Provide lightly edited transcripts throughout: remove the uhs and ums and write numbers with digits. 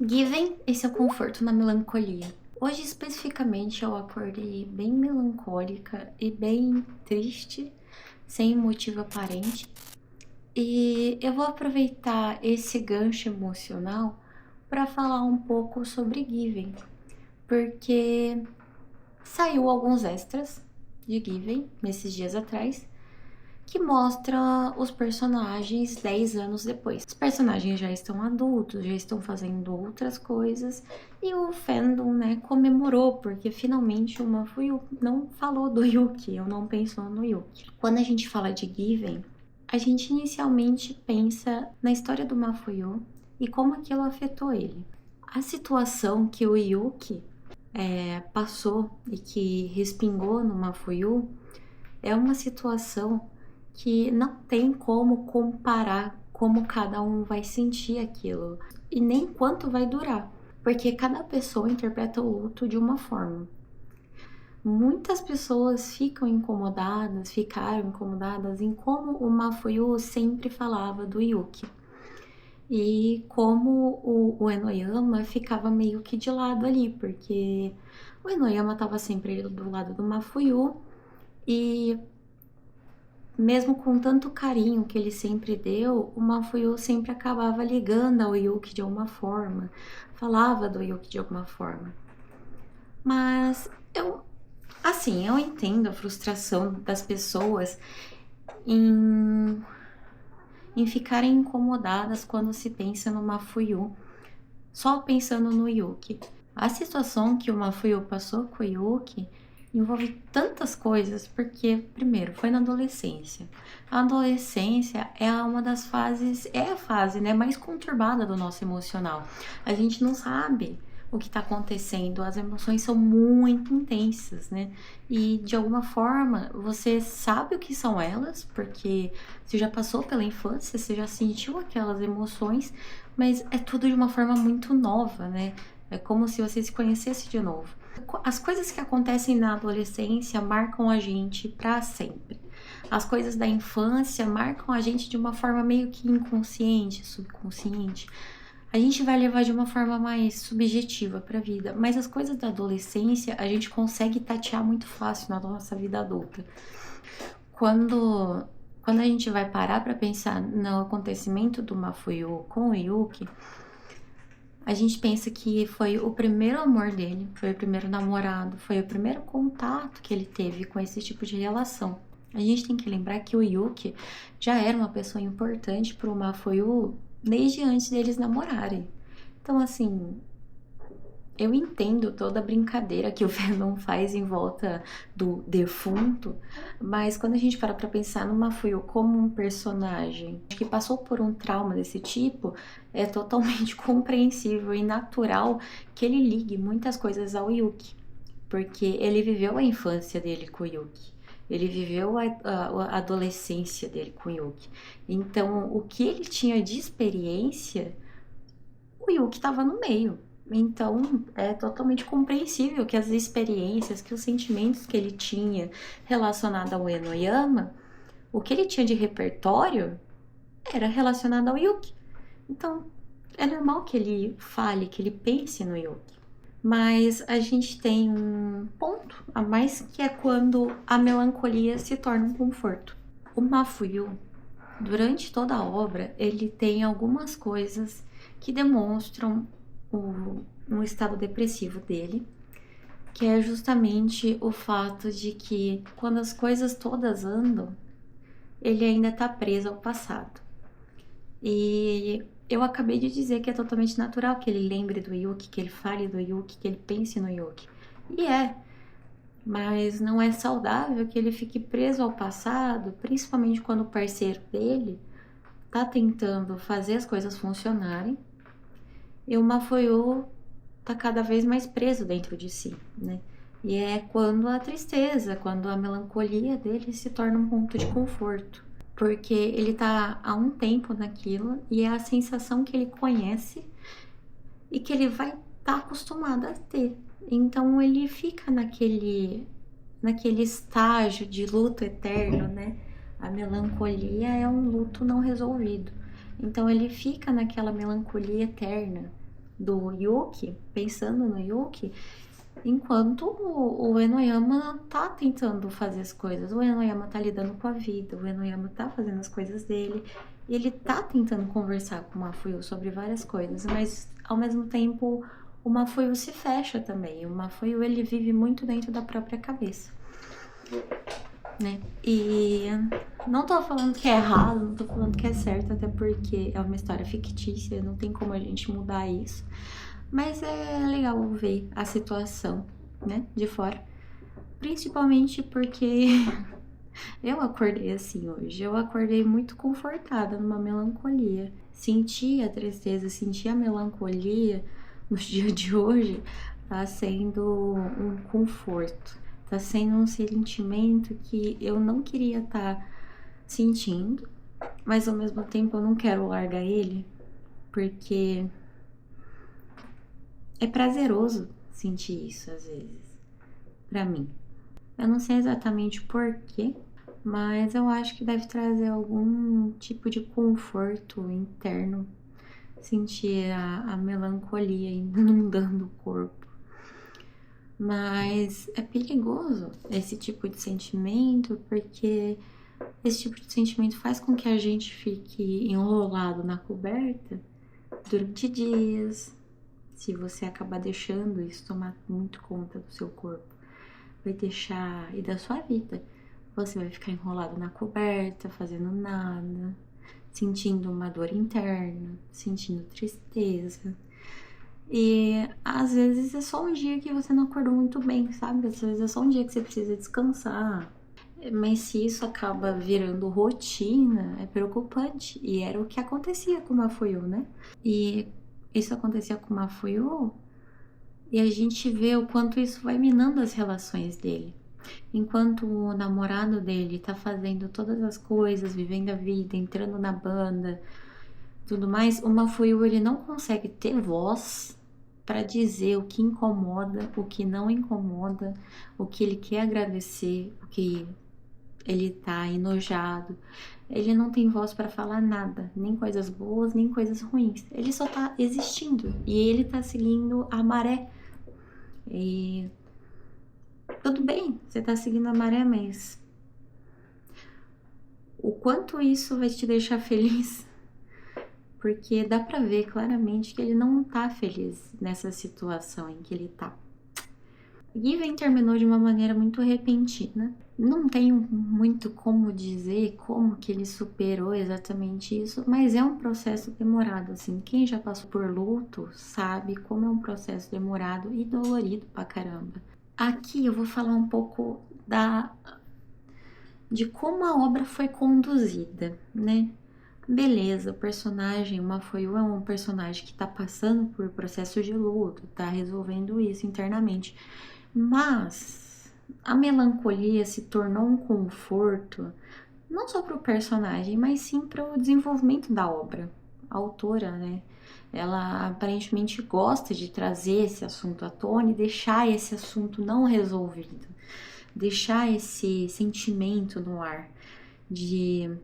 Given, esse é o conforto na melancolia. Hoje, especificamente, eu acordei bem melancólica e bem triste, sem motivo aparente. E eu vou aproveitar esse gancho emocional para falar um pouco sobre Given, porque saiu alguns extras de Given nesses dias atrás que mostra os personagens 10 anos depois. Os personagens já estão adultos, já estão fazendo outras coisas e o fandom, né, comemorou porque finalmente o Mafuyu não falou do Yuki, ou não pensou no Yuki. Quando a gente fala de Given, a gente inicialmente pensa na história do Mafuyu e como aquilo afetou ele. A situação que o Yuki passou e que respingou no Mafuyu é uma situação que não tem como comparar como cada um vai sentir aquilo e nem quanto vai durar, porque cada pessoa interpreta o luto de uma forma. Muitas pessoas ficaram incomodadas em como o Mafuyu sempre falava do Yuki e como o Enoyama ficava meio que de lado ali, porque o Enoyama estava sempre do lado do Mafuyu e mesmo com tanto carinho que ele sempre deu, o Mafuyu sempre acabava ligando ao Yuki de alguma forma, falava do Yuki de alguma forma. Mas eu entendo a frustração das pessoas em ficarem incomodadas quando se pensa no Mafuyu, só pensando no Yuki. A situação que o Mafuyu passou com o Yuki envolve tantas coisas, porque, primeiro, foi na adolescência. A adolescência é uma das fases, é a fase, né, mais conturbada do nosso emocional. A gente não sabe o que está acontecendo, as emoções são muito intensas, né? E de alguma forma você sabe o que são elas, porque você já passou pela infância, você já sentiu aquelas emoções, mas é tudo de uma forma muito nova, né? É como se você se conhecesse de novo. As coisas que acontecem na adolescência marcam a gente para sempre. As coisas da infância marcam a gente de uma forma meio que inconsciente, subconsciente. A gente vai levar de uma forma mais subjetiva para a vida, mas as coisas da adolescência a gente consegue tatear muito fácil na nossa vida adulta. Quando a gente vai parar para pensar no acontecimento do Mafuyu com o Yuki, a gente pensa que foi o primeiro amor dele, foi o primeiro namorado, foi o primeiro contato que ele teve com esse tipo de relação. A gente tem que lembrar que o Yuki já era uma pessoa importante para o Mafuyu desde antes deles namorarem. Então, assim, eu entendo toda a brincadeira que o Venom faz em volta do defunto, mas quando a gente para pra pensar no Mafuyu como um personagem que passou por um trauma desse tipo, é totalmente compreensível e natural que ele ligue muitas coisas ao Yuki, porque ele viveu a infância dele com o Yuki. Ele viveu a adolescência dele com o Yuki. Então, o que ele tinha de experiência, o Yuki estava no meio. Então, é totalmente compreensível que as experiências, que os sentimentos que ele tinha relacionado ao Enoyama, o que ele tinha de repertório era relacionado ao Yuki. Então, é normal que ele fale, que ele pense no Yuki. Mas a gente tem um ponto a mais, que é quando a melancolia se torna um conforto. O Mafuyu, durante toda a obra, ele tem algumas coisas que demonstram um estado depressivo dele, que é justamente o fato de que quando as coisas todas andam, ele ainda está preso ao passado. E eu acabei de dizer que é totalmente natural que ele lembre do Yuki, que ele fale do Yuki, que ele pense no Yuki. E mas não é saudável que ele fique preso ao passado, principalmente quando o parceiro dele está tentando fazer as coisas funcionarem e o Mafuyu tá cada vez mais preso dentro de si, né? E é quando a tristeza, quando a melancolia dele se torna um ponto de conforto, porque ele tá há um tempo naquilo e é a sensação que ele conhece e que ele vai estar acostumado a ter. Então ele fica naquele estágio de luto eterno, né? A melancolia é um luto não resolvido. Então ele fica naquela melancolia eterna do Yuki, pensando no Yuki, enquanto o Enoyama tá tentando fazer as coisas, o Enoyama tá lidando com a vida, o Enoyama tá fazendo as coisas dele, e ele tá tentando conversar com o Mafuyu sobre várias coisas, mas ao mesmo tempo o Mafuyu se fecha também. O Mafuyu, ele vive muito dentro da própria cabeça, né? E não tô falando que é errado, não tô falando que é certo, até porque é uma história fictícia, não tem como a gente mudar isso. Mas é legal ver a situação, né, de fora. Principalmente porque eu acordei assim hoje. Eu acordei muito confortada, numa melancolia. Senti a tristeza, senti a melancolia nos dias de hoje. Tá sendo um conforto. Tá sendo um sentimento que eu não queria estar sentindo, mas ao mesmo tempo eu não quero largar ele, porque é prazeroso sentir isso às vezes, pra mim. Eu não sei exatamente porquê, mas eu acho que deve trazer algum tipo de conforto interno, sentir a melancolia inundando o corpo. Mas é perigoso esse tipo de sentimento, porque esse tipo de sentimento faz com que a gente fique enrolado na coberta durante dias. Se você acabar deixando isso tomar muito conta do seu corpo, vai deixar, e da sua vida, você vai ficar enrolado na coberta, fazendo nada, sentindo uma dor interna, sentindo tristeza. E às vezes é só um dia que você não acordou muito bem, sabe? Às vezes é só um dia que você precisa descansar. Mas se isso acaba virando rotina, é preocupante. E era o que acontecia com o Mafuyu, né? E isso acontecia com o Mafuyu, e a gente vê o quanto isso vai minando as relações dele. Enquanto o namorado dele tá fazendo todas as coisas, vivendo a vida, entrando na banda, tudo mais, o Mafuyu, ele não consegue ter voz para dizer o que incomoda, o que não incomoda, o que ele quer agradecer, o que ele tá enojado. Ele não tem voz para falar nada, nem coisas boas, nem coisas ruins. Ele só tá existindo e ele tá seguindo a maré. E tudo bem, você tá seguindo a maré, mas o quanto isso vai te deixar feliz? Porque dá pra ver claramente que ele não tá feliz nessa situação em que ele tá. Given terminou de uma maneira muito repentina. Não tenho muito como dizer como que ele superou exatamente isso, mas é um processo demorado, assim. Quem já passou por luto sabe como é um processo demorado e dolorido pra caramba. Aqui eu vou falar um pouco de como a obra foi conduzida, né? Beleza, o personagem, o Mafuyu, é um personagem que tá passando por processo de luto, tá resolvendo isso internamente. Mas a melancolia se tornou um conforto, não só para o personagem, mas sim para o desenvolvimento da obra. A autora, né? Ela aparentemente gosta de trazer esse assunto à tona e deixar esse assunto não resolvido, deixar esse sentimento no ar de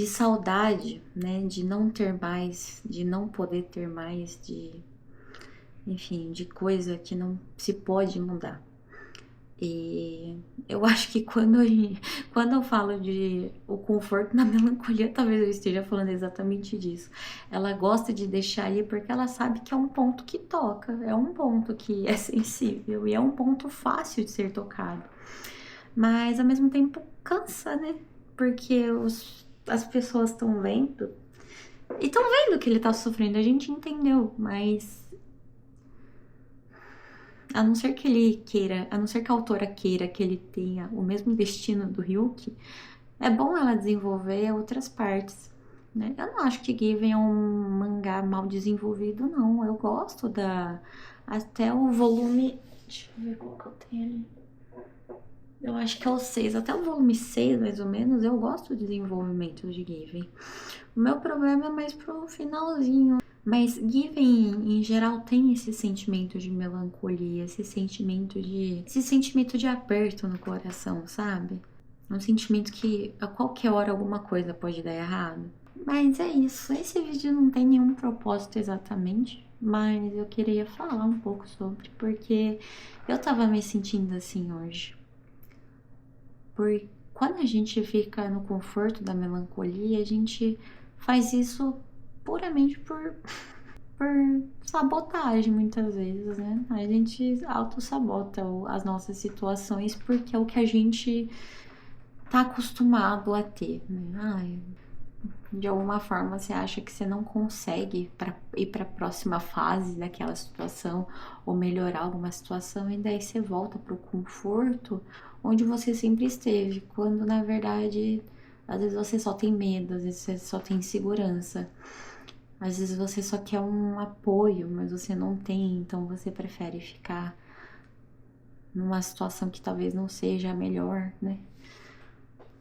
saudade, né? De não ter mais, de não poder ter mais, enfim, de coisa que não se pode mudar. E eu acho que quando eu falo de o conforto na melancolia, talvez eu esteja falando exatamente disso. Ela gosta de deixar ali porque ela sabe que é um ponto que toca, é um ponto que é sensível e é um ponto fácil de ser tocado. Mas ao mesmo tempo cansa, né? Porque as pessoas estão vendo e estão vendo que ele tá sofrendo, a gente entendeu, mas a não ser que ele queira, a não ser que a autora queira que ele tenha o mesmo destino do Ryuki, é bom ela desenvolver outras partes, né? Eu não acho que Given é um mangá mal desenvolvido, não. Eu gosto até o volume... Deixa eu ver qual que eu tenho ali. Eu acho que é o 6, até o volume 6, mais ou menos, eu gosto do desenvolvimento de Given. O meu problema é mais pro finalzinho. Mas Given, em geral, tem esse sentimento de melancolia, esse sentimento de aperto no coração, sabe? Um sentimento que a qualquer hora alguma coisa pode dar errado. Mas é isso. Esse vídeo não tem nenhum propósito exatamente, mas eu queria falar um pouco sobre, porque eu tava me sentindo assim hoje. Porque quando a gente fica no conforto da melancolia, a gente faz isso puramente por sabotagem, muitas vezes, né? A gente auto-sabota as nossas situações porque é o que a gente tá acostumado a ter, né? Ai, de alguma forma você acha que você não consegue ir para a próxima fase daquela situação ou melhorar alguma situação e daí você volta para o conforto onde você sempre esteve, quando na verdade às vezes você só tem medo, às vezes você só tem insegurança, às vezes você só quer um apoio, mas você não tem, então você prefere ficar numa situação que talvez não seja a melhor, né?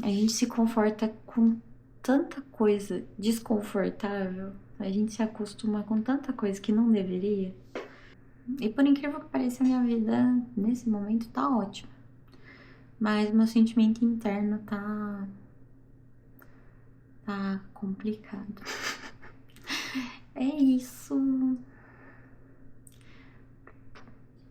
A gente se conforta com tanta coisa desconfortável, a gente se acostuma com tanta coisa que não deveria. E por incrível que pareça, a minha vida nesse momento tá ótima. Mas meu sentimento interno tá complicado. É isso.